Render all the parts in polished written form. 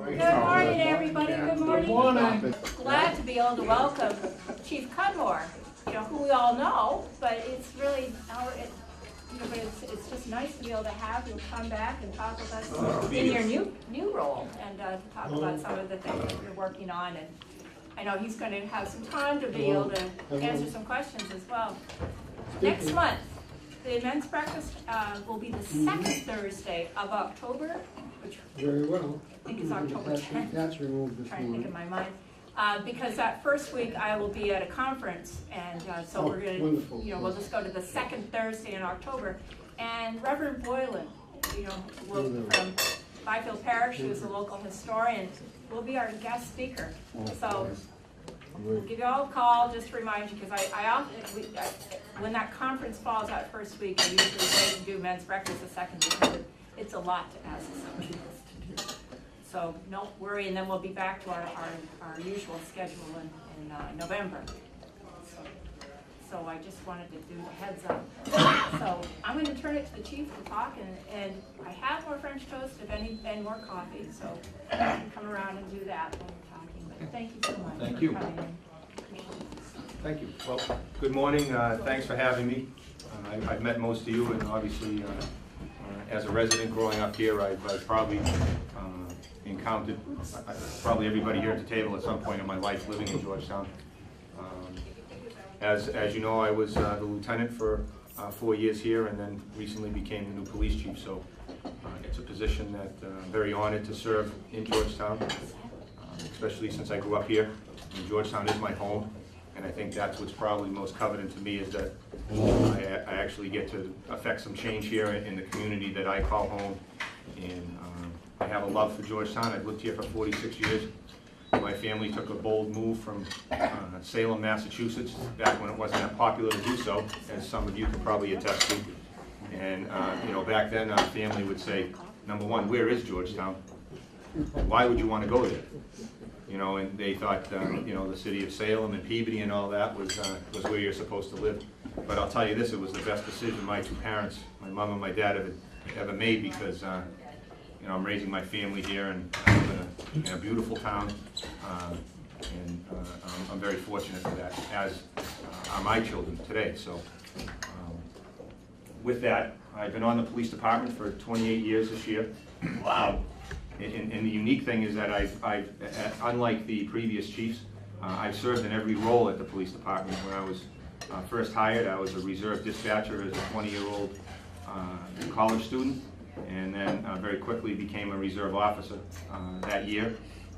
Good morning, everybody. Good morning. Good morning. Glad to be able to welcome ChiefCudmore. You know who we all know, but it's really but it's just nice to be able to have you come back and talk with us in your new role and to talk about some of the things that you're working on. And I know he's going to have some time to be able to answer some questions as well. Next month, the men's breakfast will be the second Thursday of October, which Very well. I think is October 10th. That's removed this Trying to think in morning. my mind. Because that first week I will be at a conference, and so we're going wonderful. to, we'll just go to the second Thursday in October. And Reverend Boylan, from Byfield Parish, who's a local historian, will be our guest speaker. So we'll give you all a call just to remind you, because when that conference falls that first week, I usually wait and do men's breakfast the second, because it's a lot to ask somebody else to do. So don't worry, and then we'll be back to our usual schedule in November. So I just wanted to do the heads up. So I'm going to turn it to the chief to talk, and I have more French toast and more coffee, so you can come around and do that when we're talking. But thank you so much Thank for you. coming in. Thank you. Well, good morning. Thanks for having me. I've met most of you, and obviously, as a resident growing up here, I've probably encountered probably everybody here at the table at some point in my life living in Georgetown. As you know, I was the lieutenant for 4 years here, and then recently became the new police chief. So it's a position that I'm very honored to serve in Georgetown, especially since I grew up here. And Georgetown is my home, and I think that's what's probably most coveted to me, is that I actually get to affect some change here in the community that I call home. And I have a love for Georgetown. I've lived here for 46 years. My family took a bold move from Salem, Massachusetts, back when it wasn't that popular to do so, as some of you can probably attest to. And back then our family would say, number one, where is Georgetown? Why would you want to go there? And they thought, the city of Salem and Peabody and all that was where you're supposed to live. But I'll tell you this, it was the best decision my two parents, my mom and my dad, ever made, because I'm raising my family here, and I live in a beautiful town, and I'm very fortunate for that, as are my children today. So with that, I've been on the police department for 28 years this year. Wow. And the unique thing is that I've unlike the previous chiefs, I've served in every role at the police department. When I was first hired, I was a reserve dispatcher as a 20-year-old college student, and then very quickly became a reserve officer that year,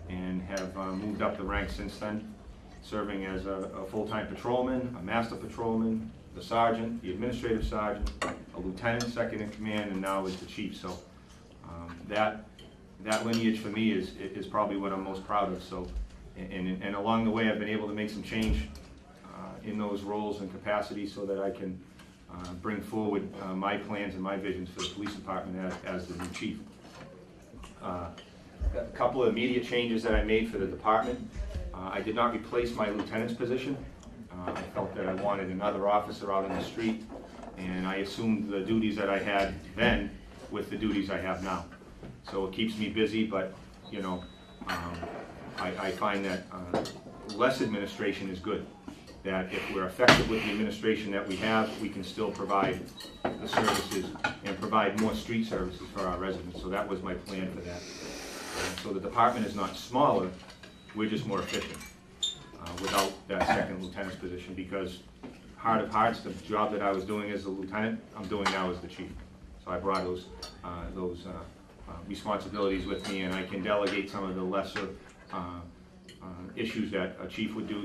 and have moved up the ranks since then, serving as a full-time patrolman, a master patrolman, the sergeant, the administrative sergeant, a lieutenant, second in command, and now as the chief. So that lineage for me is probably what I'm most proud of. So, and along the way, I've been able to make some change in those roles and capacities, so that I can bring forward my plans and my visions for the police department as the new chief. A couple of immediate changes that I made for the department. I did not replace my lieutenant's position. I felt that I wanted another officer out on the street, and I assumed the duties that I had then with the duties I have now. So it keeps me busy, but I find that less administration is good. That if we're effective with the administration that we have, we can still provide the services and provide more street services for our residents. So that was my plan for that. So the department is not smaller, we're just more efficient without that second lieutenant's position, because heart of hearts, the job that I was doing as a lieutenant, I'm doing now as the chief. So I brought those responsibilities with me, and I can delegate some of the lesser issues that a chief would do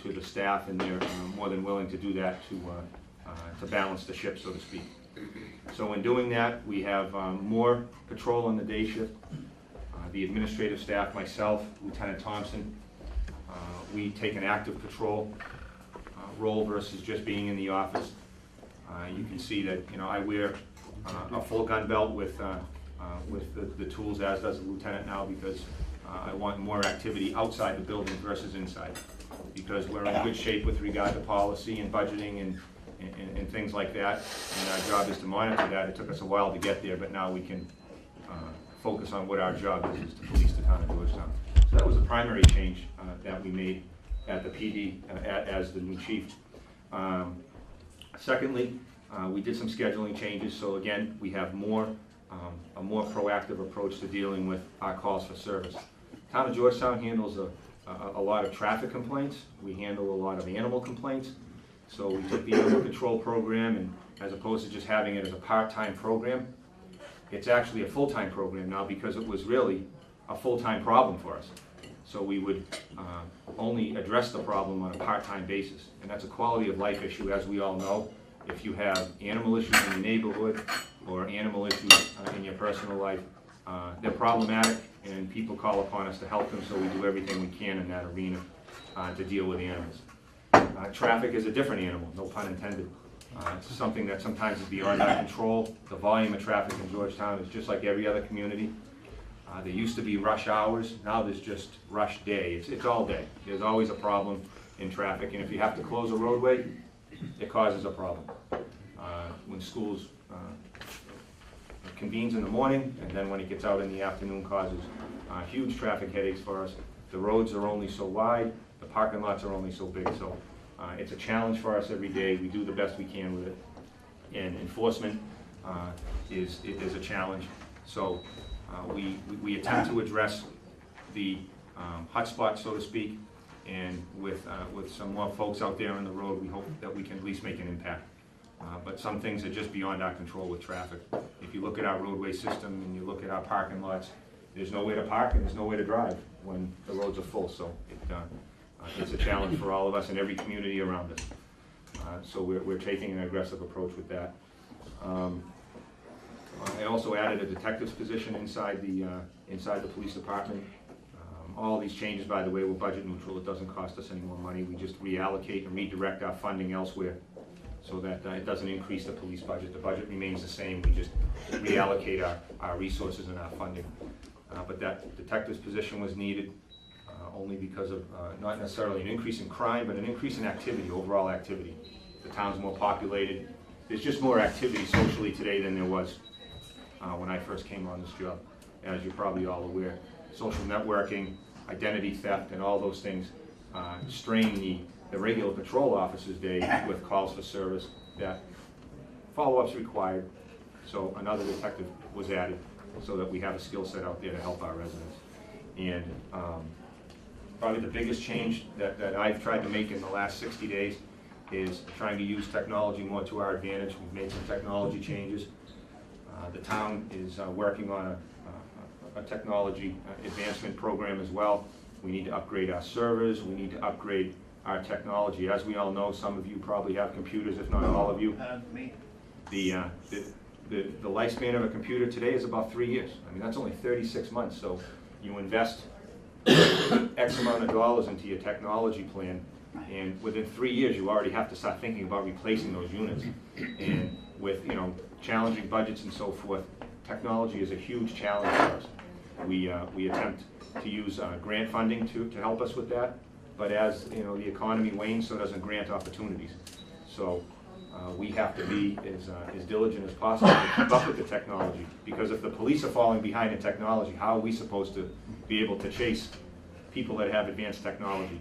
to the staff, and they're more than willing to do that to balance the ship, so to speak. So in doing that, we have more patrol on the day shift. The administrative staff, myself, Lieutenant Thompson, we take an active patrol role versus just being in the office. You can see that I wear a full gun belt with the tools, as does the lieutenant now, because I want more activity outside the building versus inside, because we're in good shape with regard to policy and budgeting and things like that, and our job is to monitor that. It took us a while to get there, but now we can focus on what our job is to police the town of Georgetown. So that was the primary change that we made at the PD as the new chief. Secondly, we did some scheduling changes, so again, we have a more proactive approach to dealing with our calls for service. Town of Georgetown handles a lot of traffic complaints. We handle a lot of animal complaints. So we took the animal control program, and as opposed to just having it as a part-time program, it's actually a full-time program now because it was really a full-time problem for us. So we would only address the problem on a part-time basis. And that's a quality of life issue, as we all know. If you have animal issues in your neighborhood or animal issues in your personal life, they're problematic, and people call upon us to help them, so we do everything we can in that arena to deal with animals. Traffic is a different animal, no pun intended. It's something that sometimes is beyond our control. The volume of traffic in Georgetown is just like every other community. There used to be rush hours, now there's just rush day. It's all day. There's always a problem in traffic, and if you have to close a roadway, it causes a problem. When schools convenes in the morning, and then when it gets out in the afternoon, causes huge traffic headaches for us. The roads are only so wide, the parking lots are only so big, so it's a challenge for us every day. We do the best we can with it, and enforcement is a challenge. So we attempt to address the hotspot, so to speak, and with some more folks out there on the road, we hope that we can at least make an impact. But some things are just beyond our control with traffic. If you look at our roadway system and you look at our parking lots, there's nowhere to park and there's nowhere to drive when the roads are full. So it's a challenge for all of us in every community around us. So we're taking an aggressive approach with that. I also added a detective's position inside the police department. All these changes, by the way, were budget neutral. It doesn't cost us any more money. We just reallocate and redirect our funding elsewhere so that it doesn't increase the police budget. The budget remains the same. We just reallocate our resources and our funding. But that detective's position was needed only because of not necessarily an increase in crime, but an increase in activity, overall activity. The town's more populated. There's just more activity socially today than there was when I first came on this job, as you're probably all aware. Social networking, identity theft, and all those things strain the regular patrol officer's day with calls for service that follow-ups required. So another detective was added so that we have a skill set out there to help our residents. And probably the biggest change that I've tried to make in the last 60 days is trying to use technology more to our advantage. We've made some technology changes. The town is working on a technology advancement program as well. We need to upgrade our servers. We need to upgrade our technology. As we all know, some of you probably have computers, if not all of you. Me. The lifespan of a computer today is about 3 years. I mean, that's only 36 months. So you invest X amount of dollars into your technology plan, and within 3 years, you already have to start thinking about replacing those units. And with challenging budgets and so forth, technology is a huge challenge for us. We attempt to use grant funding to help us with that, but as the economy wanes, so doesn't grant opportunities. So we have to be as diligent as possible to keep up with the technology, because if the police are falling behind in technology, how are we supposed to be able to chase people that have advanced technology?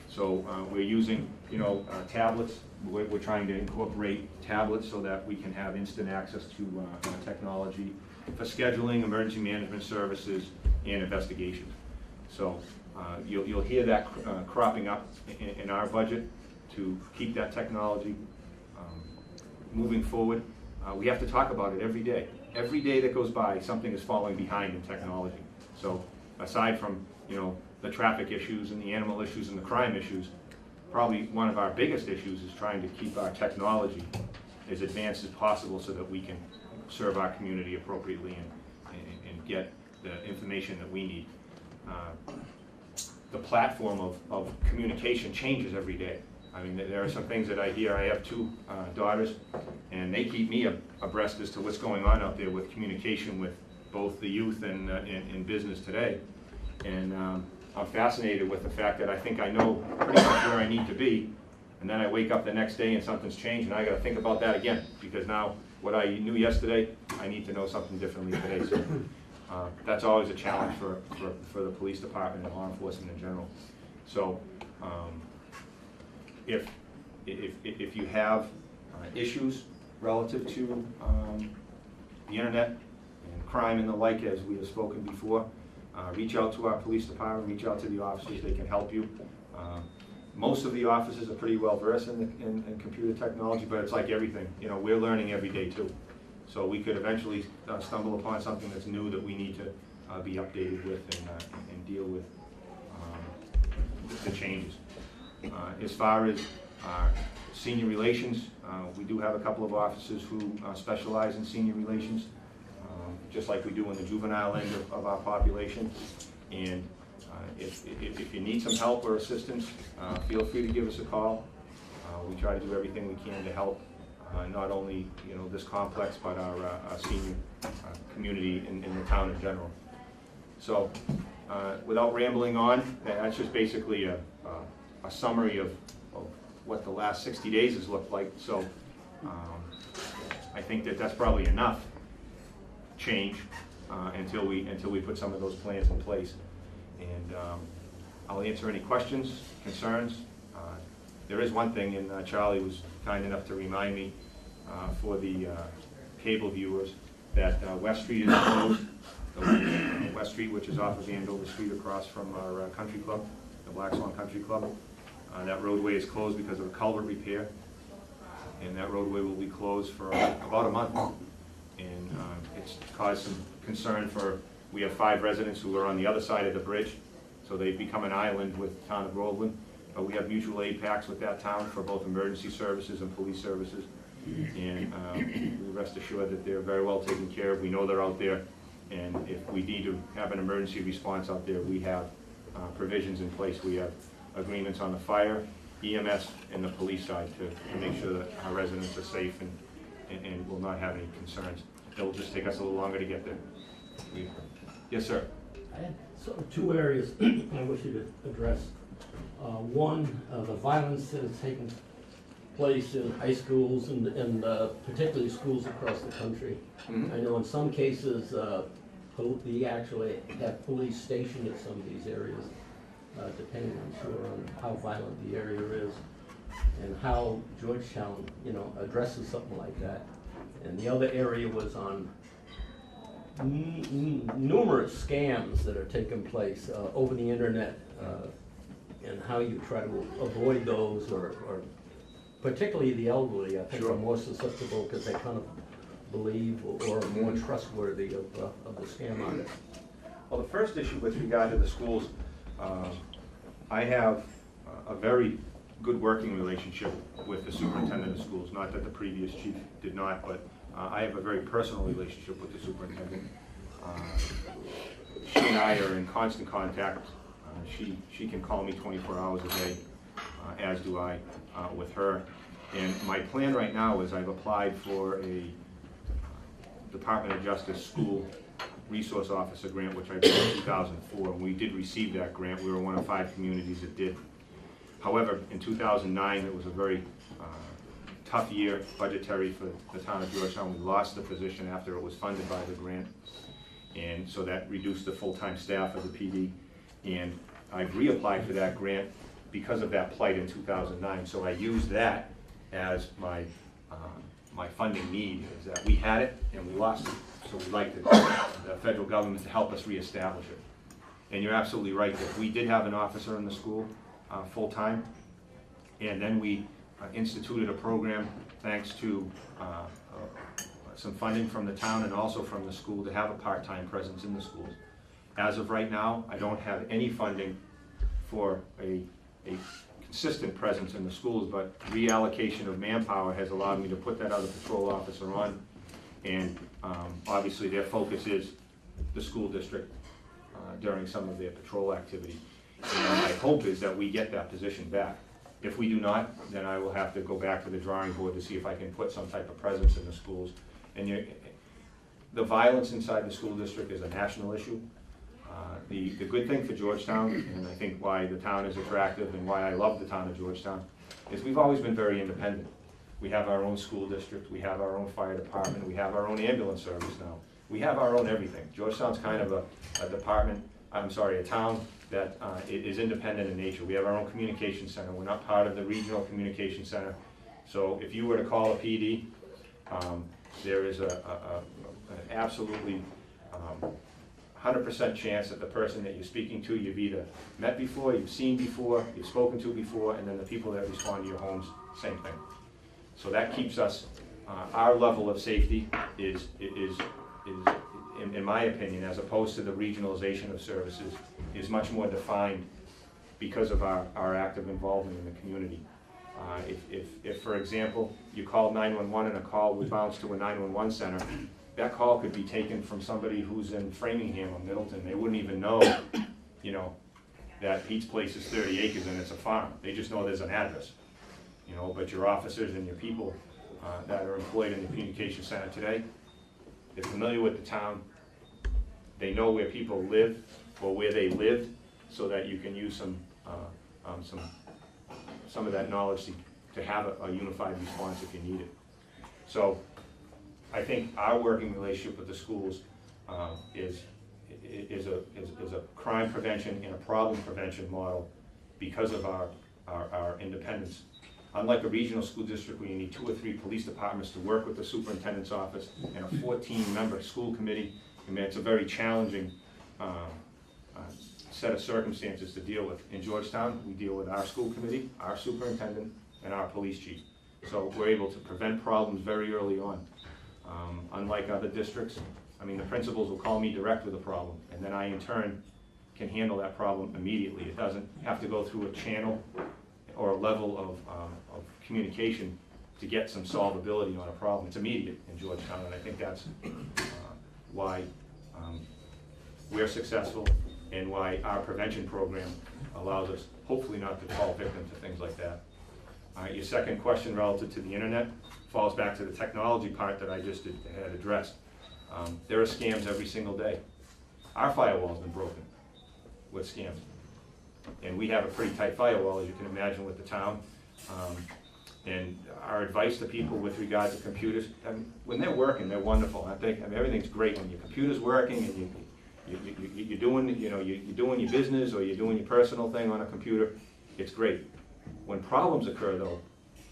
So we're using tablets. We're trying to incorporate tablets so that we can have instant access to technology for scheduling, emergency management services, and investigations. So you'll hear that cropping up in our budget to keep that technology moving forward. We have to talk about it every day. Every day that goes by, something is falling behind in technology. So aside from the traffic issues and the animal issues and the crime issues, probably one of our biggest issues is trying to keep our technology as advanced as possible so that we can serve our community appropriately and get the information that we need. The platform of communication changes every day. I mean, there are some things that I hear. I have 2 daughters, and they keep me abreast as to what's going on out there with communication with both the youth and in business today. And I'm fascinated with the fact that I think I know pretty much where I need to be, and then I wake up the next day and something's changed, and I got to think about that again, because now what I knew yesterday I need to know something differently today. So that's always a challenge for the police department and law enforcement in general. So if you have issues relative to the internet and crime and the like, as we have spoken before, reach out to our police department, reach out to the officers, they can help you. Most of the officers are pretty well versed in computer technology, but it's like everything, you know, we're learning every day too. So we could eventually stumble upon something that's new that we need to be updated with and deal with the changes. As far as senior relations, we do have a couple of officers who specialize in senior relations, just like we do in the juvenile end of our population. And if you need some help or assistance, feel free to give us a call. We try to do everything we can to help not only, you know, this complex, but our senior community in the town in general. So without rambling on, that's just basically a summary of what the last 60 days has looked like. So I think that's probably enough change until we put some of those plans in place. And I'll answer any questions, concerns. There is one thing, and Charlie was kind enough to remind me for the cable viewers that West Street is closed. West Street, which is off of Andover Street across from our country club, the Black Swan Country Club. That roadway is closed because of a culvert repair, and that roadway will be closed for about a month. And it's caused some concern we have 5 residents who are on the other side of the bridge, so they've become an island with the town of Groveland. But we have mutual aid pacts with that town for both emergency services and police services. And we rest assured that they're very well taken care of. We know they're out there, and if we need to have an emergency response out there, we have provisions in place. We have agreements on the fire, EMS, and the police side to make sure that our residents are safe and will not have any concerns. It'll just take us a little longer to get there. Yes, sir. I had sort of 2 areas I wish you to address. One, the violence that has taken place in high schools and particularly schools across the country. Mm-hmm. I know in some cases we actually have police stationed at some of these areas, depending, I'm sure, on how violent the area is and how Georgetown, you know, addresses something like that. And the other area was on numerous scams that are taking place over the internet, and how you try to avoid those, or particularly the elderly, I think, Sure. are more susceptible because they kind of believe or are more trustworthy of the scam artists. Well, the first issue with regard to the schools, I have a very good working relationship with the superintendent of schools. Not that the previous chief did not, but I have a very personal relationship with the superintendent. She and I are in constant contact. She can call me 24 hours a day, as do I with her. And my plan right now is I've applied for a Department of Justice School Resource Officer grant, which I did in 2004, and we did receive that grant. We were one of 5 communities that did. However, in 2009, it was a very tough year budgetary for the town of Georgetown. We lost the position after it was funded by the grant, and so that reduced the full-time staff of the PD. And I've reapplied for that grant because of that plight in 2009. So I used that as my my funding need, is that we had it and we lost it. So we'd like the federal government to help us reestablish it. And you're absolutely right that we did have an officer in the school full-time, and then we instituted a program, thanks to some funding from the town and also from the school, to have a part-time presence in the schools. As of right now, I don't have any funding for a consistent presence in the schools, but reallocation of manpower has allowed me to put that other patrol officer on. And obviously their focus is the school district during some of their patrol activity. And my hope is that we get that position back. If we do not, then I will have to go back to the drawing board to see if I can put some type of presence in the schools. And the violence inside the school district is a national issue. The good thing for Georgetown, and I think why the town is attractive and why I love the town of Georgetown, is we've always been very independent. We have our own school district, we have our own fire department, we have our own ambulance service now. We have our own everything. Georgetown's kind of a town that is independent in nature. We have our own communication center. We're not part of the regional communication center. So if you were to call a PD, there is an absolutely 100% chance that the person that you're speaking to, you've either met before, you've seen before, you've spoken to before, and then the people that respond to your homes, same thing. So that keeps us, our level of safety is in my opinion, as opposed to the regionalization of services, is much more defined because of our active involvement in the community. If, for example, you called 911 and a call would bounce to a 911 center, that call could be taken from somebody who's in Framingham or Middleton. They wouldn't even know, you know, that Pete's place is 30 acres and it's a farm. They just know there's an address, you know, but your officers and your people that are employed in the communication center today, they're familiar with the town. They know where people live or where they lived, so that you can use some of that knowledge to have a unified response if you need it. So I think our working relationship with the schools is a crime prevention and a problem prevention model because of our independence. Unlike a regional school district where you need 2 or 3 police departments to work with the superintendent's office and a 14-member school committee, I mean, it's a very challenging set of circumstances to deal with. In Georgetown, we deal with our school committee, our superintendent, and our police chief. So we're able to prevent problems very early on. Unlike other districts, I mean, the principals will call me direct with a problem, and then I, in turn, can handle that problem immediately. It doesn't have to go through a channel or a level of communication to get some solvability on a problem. It's immediate in Georgetown, and I think that's why we're successful and why our prevention program allows us hopefully not to fall victim to things like that. Your second question relative to the internet falls back to the technology part that I just had addressed. There are scams every single day. Our firewall's been broken with scams. And we have a pretty tight firewall, as you can imagine, with the town. And our advice to people with regard to computers, I mean, when they're working, they're wonderful. I mean, everything's great when your computer's working and you're doing, you know, you're doing your business or you're doing your personal thing on a computer. It's great. When problems occur, though,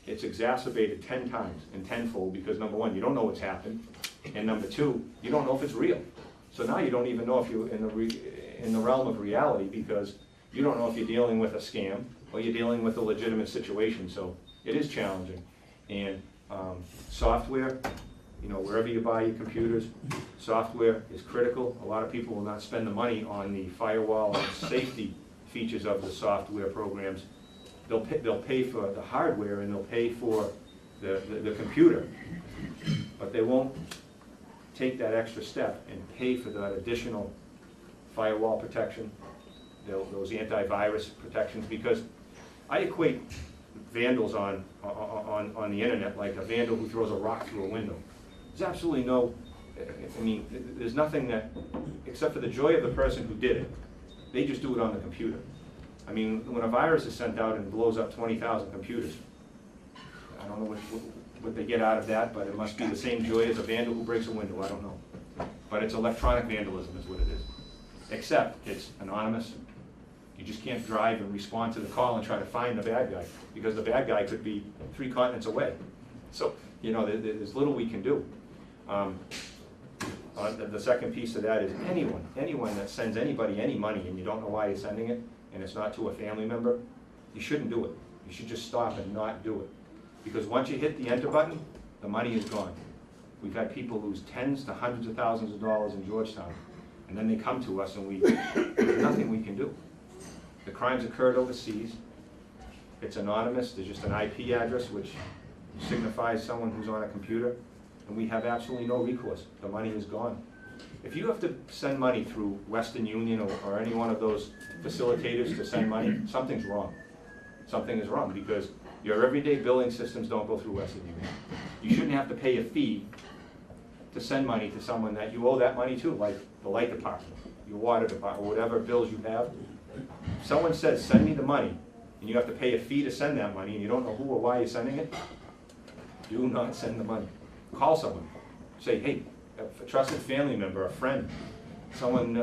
it's exacerbated 10 times and tenfold because, number one, you don't know what's happened, and number two, you don't know if it's real. So now you don't even know if you're in the realm of reality because you don't know if you're dealing with a scam or you're dealing with a legitimate situation. So it is challenging. And software, you know, wherever you buy your computers, software is critical. A lot of people will not spend the money on the firewall and safety features of the software programs. They'll pay for the hardware and they'll pay for the computer, but they won't take that extra step and pay for that additional firewall protection, those antivirus protections, because I equate vandals on the internet like a vandal who throws a rock through a window. There's absolutely no, I mean, there's nothing that, except for the joy of the person who did it, they just do it on the computer. I mean, when a virus is sent out and blows up 20,000 computers, I don't know what they get out of that, but it must be the same joy as a vandal who breaks a window, I don't know. But it's electronic vandalism is what it is. Except it's anonymous. You just can't drive and respond to the call and try to find the bad guy, because the bad guy could be 3 continents away. So, you know, there's little we can do. The second piece of that is anyone that sends anybody any money and you don't know why you're sending it, and it's not to a family member, you shouldn't do it. You should just stop and not do it. Because once you hit the enter button, the money is gone. We've had people lose tens to hundreds of thousands of dollars in Georgetown, and then they come to us and there's nothing we can do. The crime's occurred overseas. It's anonymous. There's just an IP address which signifies someone who's on a computer, and we have absolutely no recourse. The money is gone. If you have to send money through Western Union or any one of those facilitators to send money, something's wrong. Something is wrong because your everyday billing systems don't go through Western Union. You shouldn't have to pay a fee to send money to someone that you owe that money to, like the light department, your water department, or whatever bills you have. If someone says, send me the money, and you have to pay a fee to send that money, and you don't know who or why you're sending it, Do not send the money. Call someone. Say, hey, a trusted family member, a friend, someone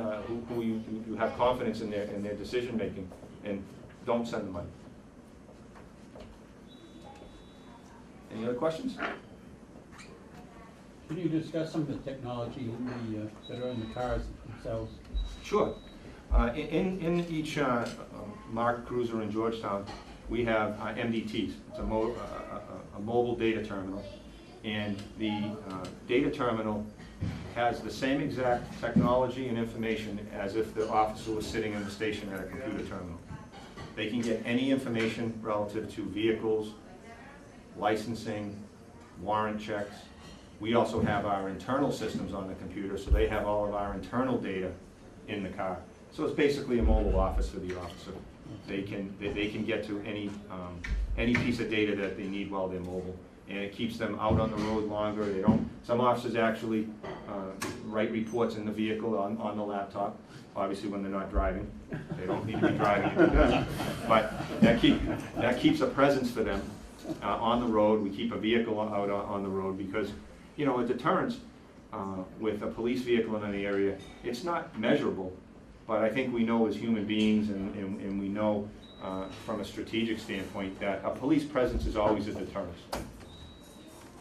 who you have confidence in their decision making, and don't send the money. Any other questions? Can you discuss some of the technology that are in the cars themselves? Sure. In each marked cruiser in Georgetown, we have MDTs. It's a mobile data terminal. And the data terminal has the same exact technology and information as if the officer was sitting in the station at a computer terminal. They can get any information relative to vehicles, licensing, warrant checks. We also have our internal systems on the computer, so they have all of our internal data in the car. So it's basically a mobile office for the officer. They can get to any piece of data that they need while they're mobile, and it keeps them out on the road longer. They don't. Some officers actually write reports in the vehicle on the laptop. Obviously, when they're not driving, they don't need to be driving. But that keeps a presence for them on the road. We keep a vehicle out on the road because, you know, a deterrence with a police vehicle in an area, it's not measurable. But I think we know as human beings, and we know from a strategic standpoint, that a police presence is always a deterrent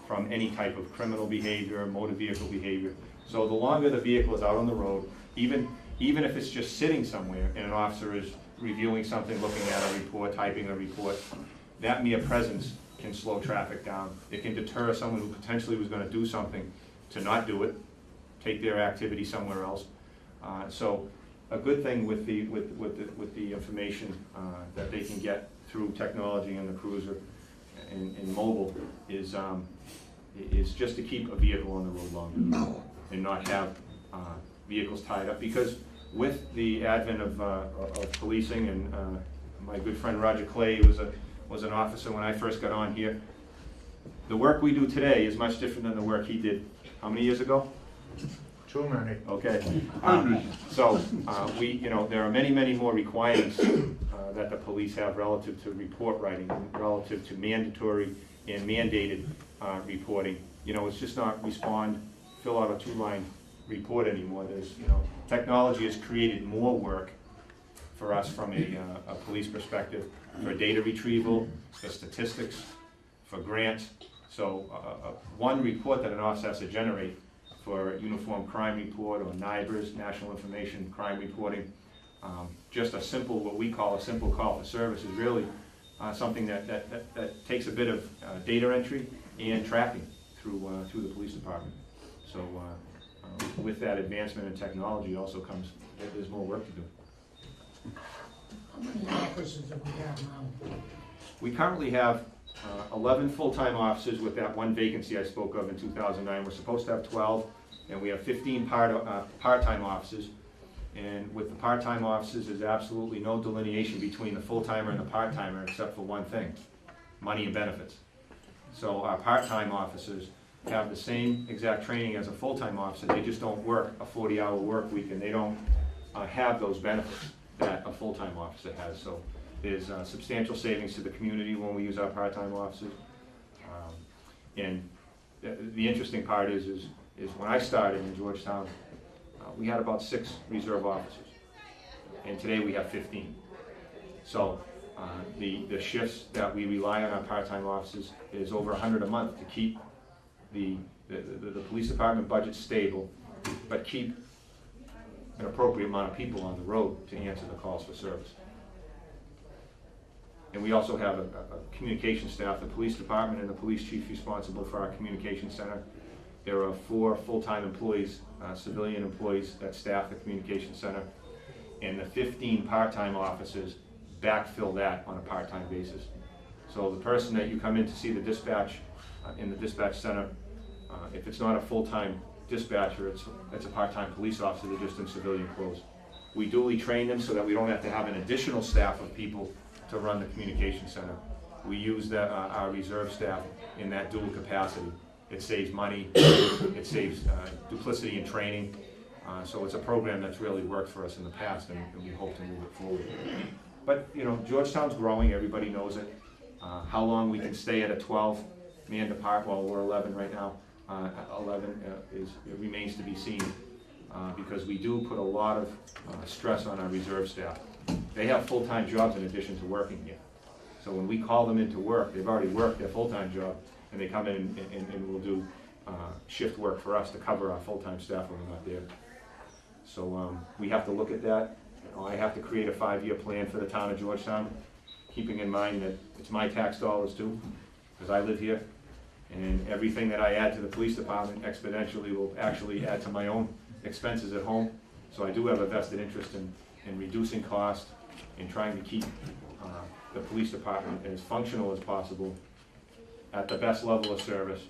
from any type of criminal behavior, motor vehicle behavior. So the longer the vehicle is out on the road, even if it's just sitting somewhere and an officer is reviewing something, looking at a report, typing a report, that mere presence can slow traffic down. It can deter someone who potentially was going to do something to not do it, take their activity somewhere else. So a good thing with the information that they can get through technology in the cruiser and mobile is just to keep a vehicle on the road longer and not have vehicles tied up. Because with the advent of policing, and my good friend Roger Clay was an officer when I first got on here, the work we do today is much different than the work he did how many years ago? Too many. Okay. So there are many more requirements that the police have relative to report writing, relative to mandatory and mandated reporting. You know, it's just not respond, fill out a 2-line report anymore. There's, technology has created more work for us from a police perspective, for data retrieval, for statistics, for grants. So one report that an officer has to generate for a uniform crime report or NIBRS, National Information Crime Reporting, just a simple, what we call a simple call for service, is really something that takes a bit of data entry and tracking through the police department. So with that advancement in technology also comes, there's more work to do. How many officers do we have now? We currently have 11 full-time officers with that one vacancy I spoke of in 2009. We're supposed to have 12, and we have 15 part-time officers. And with the part-time officers, there's absolutely no delineation between the full-timer and the part-timer except for one thing: money and benefits. So our part-time officers have the same exact training as a full-time officer. They just don't work a 40-hour work week, and they don't have those benefits that a full-time officer has. So there's substantial savings to the community when we use our part-time officers. And the interesting part is when I started in Georgetown, we had about 6 reserve officers, and today we have 15. So the shifts that we rely on our part-time officers is over 100 a month to keep the police department budget stable, but keep an appropriate amount of people on the road to answer the calls for service. And we also have a communication staff, the police department and the police chief responsible for our communication center. There are 4 full-time employees, civilian employees, that staff the communication center, and the 15 part-time officers backfill that on a part-time basis. So the person that you come in to see the dispatch in the dispatch center, if it's not a full-time dispatcher, it's a part-time police officer. They're just in civilian clothes. We duly train them so that we don't have to have an additional staff of people to run the communication center. We use our reserve staff in that dual capacity. It saves money, it saves duplicity in training. So it's a program that's really worked for us in the past, and we hope to move it forward. But Georgetown's growing, everybody knows it. How long we can stay at a 12 man department, well, we're 11 right now, 11 remains to be seen, because we do put a lot of stress on our reserve staff. They have full-time jobs in addition to working here. So when we call them into work, they've already worked their full-time job, and they come in and will do shift work for us to cover our full-time staff when we're not there. So we have to look at that. You know, I have to create a 5-year plan for the town of Georgetown, keeping in mind that it's my tax dollars too, because I live here. And everything that I add to the police department exponentially will actually add to my own expenses at home. So I do have a vested interest in reducing cost and trying to keep the police department as functional as possible at the best level of service,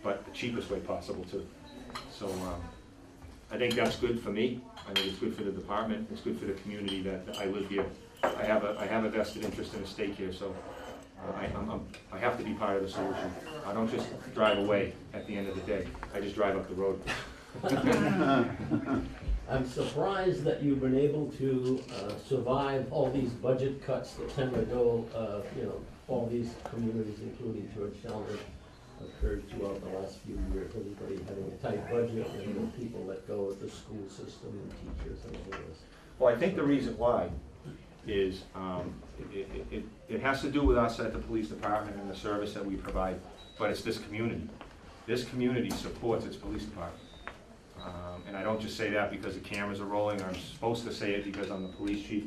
but the cheapest way possible too. So I think that's good for me. I think it's good for the department. It's good for the community that I live here. I have a vested interest in a stake here, so I have to be part of the solution. I don't just drive away at the end of the day. I just drive up the road. I'm surprised that you've been able to survive all these budget cuts that tend to go, all these communities, including Georgetown, that occurred throughout the last few years. Everybody having a tight budget, and the people that go at the school system and teachers and all this. Well, I think the reason why is it has to do with us at the police department and the service that we provide, but it's this community. This community supports its police department. And I don't just say that because the cameras are rolling. I'm supposed to say it because I'm the police chief.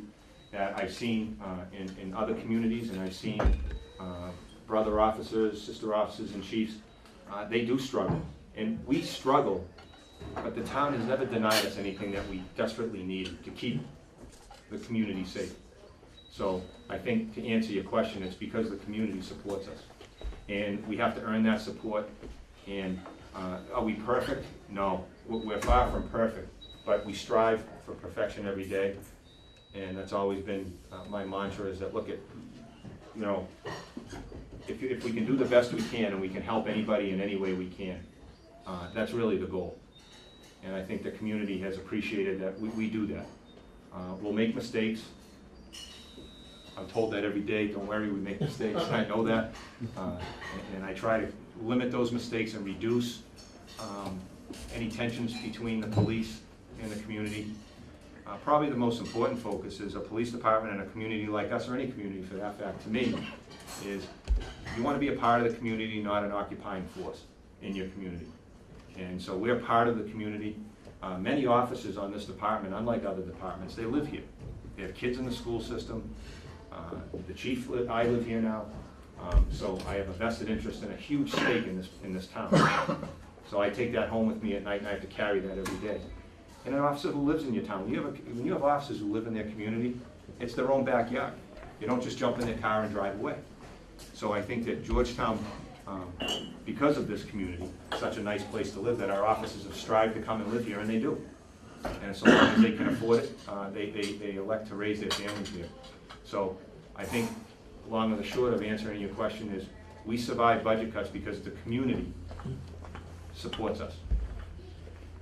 That I've seen in other communities, and I've seen brother officers, sister officers, and chiefs. They do struggle, and we struggle, but the town has never denied us anything that we desperately need to keep the community safe. So I think to answer your question, it's because the community supports us, and we have to earn that support. And are we perfect? No, we're far from perfect, but we strive for perfection every day. And that's always been my mantra, is that, look at, if we can do the best we can and we can help anybody in any way we can, that's really the goal. And I think the community has appreciated that we do that. We'll make mistakes. I'm told that every day, don't worry, we make mistakes, I know that. And I try to limit those mistakes and reduce any tensions between the police and the community. Probably the most important focus is a police department and a community like us, or any community for that fact, to me, is you want to be a part of the community, not an occupying force in your community. And so we're part of the community. Many officers on this department, unlike other departments, they live here. They have kids in the school system. The chief, I live here now. So I have a vested interest and a huge stake in this town. So I take that home with me at night, and I have to carry that every day. And an officer who lives in your town, when you have officers who live in their community, it's their own backyard. You don't just jump in their car and drive away. So I think that Georgetown, because of this community, such a nice place to live, that our officers have strived to come and live here, and they do. And so long as they can afford it, they elect to raise their families here. So I think, long and the short of answering your question is, we survive budget cuts because the community supports us.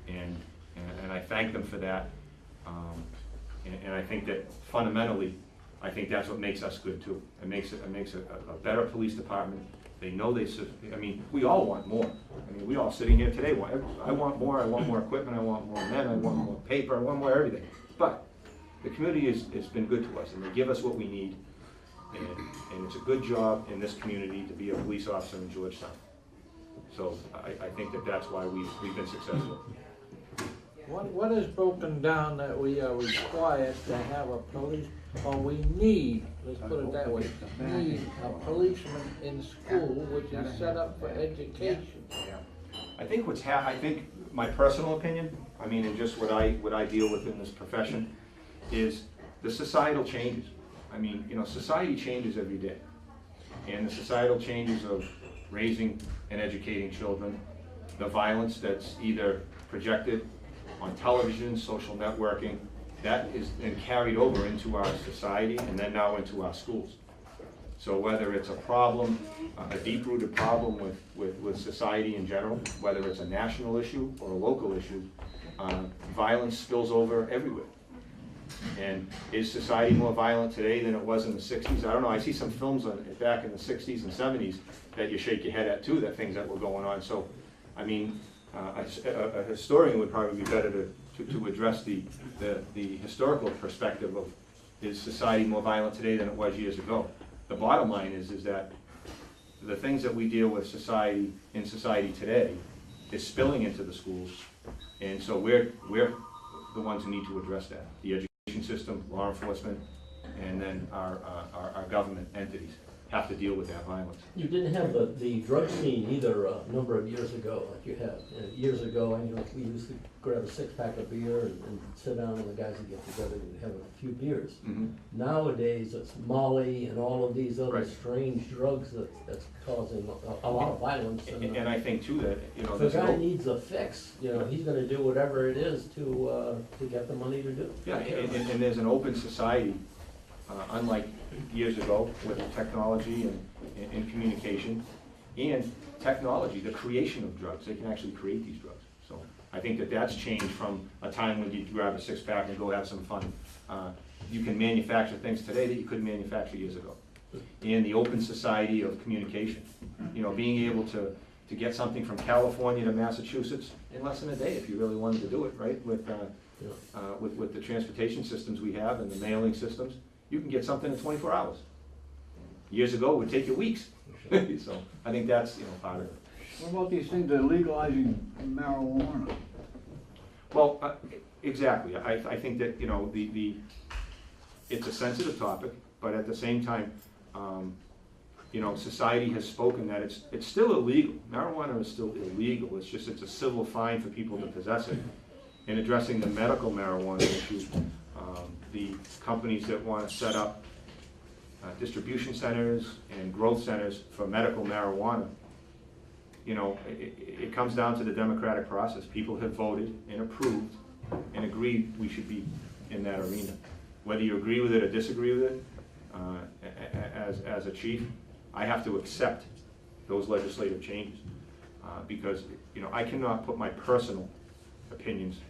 And I thank them for that. And I think that fundamentally, I think that's what makes us good too. It makes a better police department. They know we all want more. We all sitting here today I want more equipment, I want more men, I want more paper, I want more everything. But the community has been good to us, and they give us what we need. And it's a good job in this community to be a police officer in Georgetown. So I think that's why we've been successful. What is broken down that we are required to have a police, or we need, let's put it that way, need a policeman in school, which is set up for education? I think I think my personal opinion, and just what I deal with in this profession, is the societal changes. Society changes every day. And the societal changes of raising and educating children, the violence that's either projected on television, social networking, that is then carried over into our society and then now into our schools. So whether it's a problem, a deep-rooted problem with society in general, whether it's a national issue or a local issue, violence spills over everywhere. And is society more violent today than it was in the 60s? I don't know. I see some films on it back in the 60s and 70s that you shake your head at too, that things that were going on. So, I mean, a historian would probably be better to address the historical perspective of, is society more violent today than it was years ago? The bottom line is that the things that we deal with in society today is spilling into the schools, and so we're the ones who need to address that. The education system, law enforcement, and then our government entities have to deal with that violence. You didn't have the drug scene either a number of years ago like you have. Years ago, I know we used to grab a 6-pack of beer and sit down and the guys would get together and have a few beers. Mm-hmm. Nowadays, it's Molly and all of these other Right. strange drugs that's causing a lot of violence. And I think too that, you know, If a there's guy needs a fix, you know, he's gonna do whatever it is to get the money to do. yeah, and there's an open society, unlike years ago with technology and communication, and technology, the creation of drugs. They can actually create these drugs. So I think that that's changed from a time when you grab a 6-pack and go have some fun. You can manufacture things today that you couldn't manufacture years ago. And the open society of communication, you know, being able to get something from California to Massachusetts in less than a day if you really wanted to do it, right? With the transportation systems we have and the mailing systems, you can get something in 24 hours. Years ago, it would take you weeks. So I think that's, you know, part of it. What about these things that are legalizing marijuana? Well, exactly. I think that, you know, it's a sensitive topic, but at the same time, you know, society has spoken that it's still illegal. Marijuana is still illegal. It's just it's a civil fine for people to possess it. In addressing the medical marijuana issue, the companies that want to set up distribution centers and growth centers for medical marijuana, you know, it comes down to the democratic process. People have voted and approved and agreed we should be in that arena. Whether you agree with it or disagree with it, as a chief, I have to accept those legislative changes because, you know, I cannot put my personal opinions.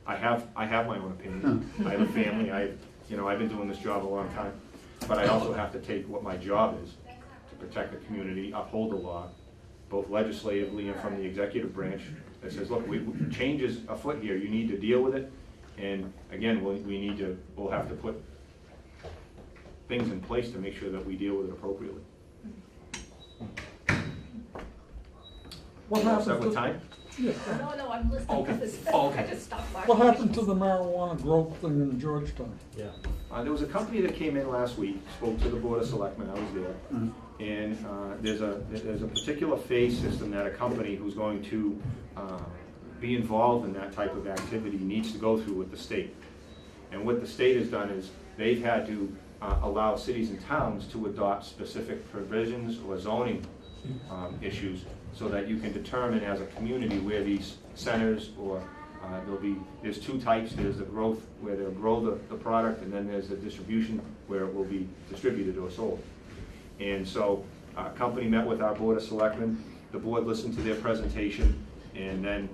I have my own opinions. I have a family. You know, I've been doing this job a long time, but I also have to take what my job is to protect the community, uphold the law, both legislatively and from the executive branch that says, look, change is afoot here. You need to deal with it, and again, we'll have to put things in place to make sure that we deal with it appropriately. What Is that happened with to, time? No, I'm listening Okay. to this. Okay. I just stopped watching. what happened to the marijuana growth thing in Georgetown? Yeah. There was a company that came in last week, spoke to the Board of Selectmen, I was there, and there's a particular phase system that a company who's going to be involved in that type of activity needs to go through with the state. And what the state has done is they've had to allow cities and towns to adopt specific provisions or zoning issues so that you can determine as a community where these centers or there's 2 types. There's the growth where they'll grow the product, and then there's the distribution where it will be distributed or sold. And so a company met with our Board of Selectmen. The board listened to their presentation, and then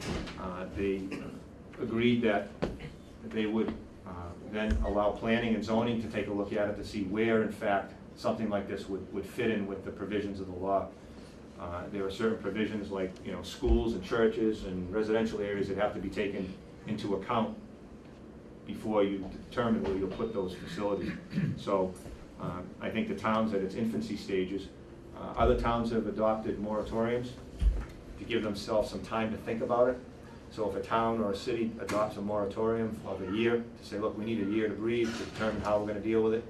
they agreed that they would then allow planning and zoning to take a look at it to see where, in fact, something like this would fit in with the provisions of the law. There are certain provisions like, you know, schools and churches and residential areas that have to be taken into account before you determine where you'll put those facilities. So I think the town's at its infancy stages. Other towns have adopted moratoriums to give themselves some time to think about it. So if a town or a city adopts a moratorium of a year to say, look, we need a year to breathe to determine how we're going to deal with it,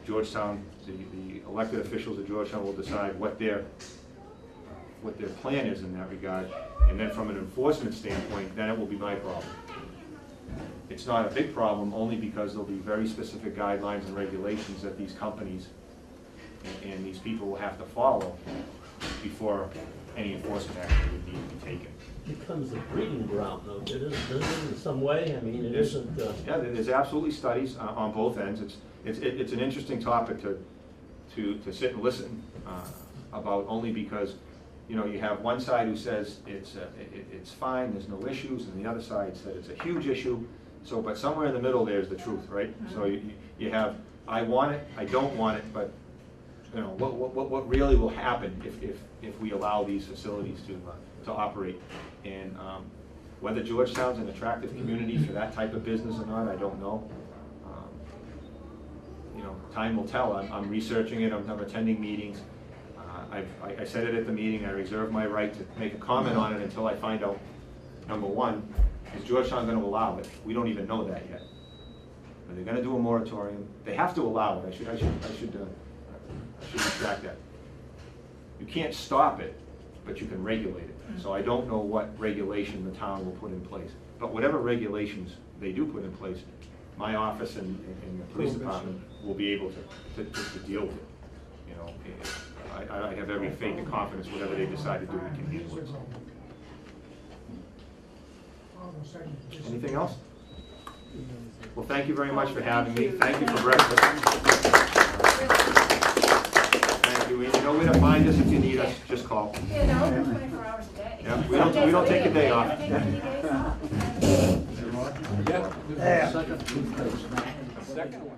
Georgetown, the elected officials of Georgetown will decide what their plan is in that regard, and then from an enforcement standpoint, then it will be my problem. It's not a big problem only because there'll be very specific guidelines and regulations that these companies and these people will have to follow before any enforcement action would need to be taken. It becomes a breeding ground, though. It is in some way. I mean, it isn't. Yeah, there's absolutely studies on both ends. It's an interesting topic to sit and listen about, only because, you know, you have one side who says it's fine, there's no issues, and the other side said it's a huge issue. So, but somewhere in the middle there's the truth, right? So you have, I want it, I don't want it, but, you know, what really will happen if we allow these facilities to operate? And whether Georgetown's an attractive community for that type of business or not, I don't know. You know, time will tell. I'm researching it, I'm attending meetings. I said it at the meeting, I reserve my right to make a comment on it until I find out, number one, is Georgetown gonna allow it? We don't even know that yet. Are they gonna do a moratorium? They have to allow it. I should retract that. You can't stop it, but you can regulate it. So I don't know what regulation the town will put in place. But whatever regulations they do put in place, my office and the police department will be able to deal with it. You know, I have every faith and confidence whatever they decide to do, we can handle it. Anything else? Well, thank you very much for having me. Thank you for breakfast. Thank you. And you know where to find us if you need us, just call. You know, 24 hours a day. Yeah, we don't take a day off. Never take any days off. Yeah. Second. Second one.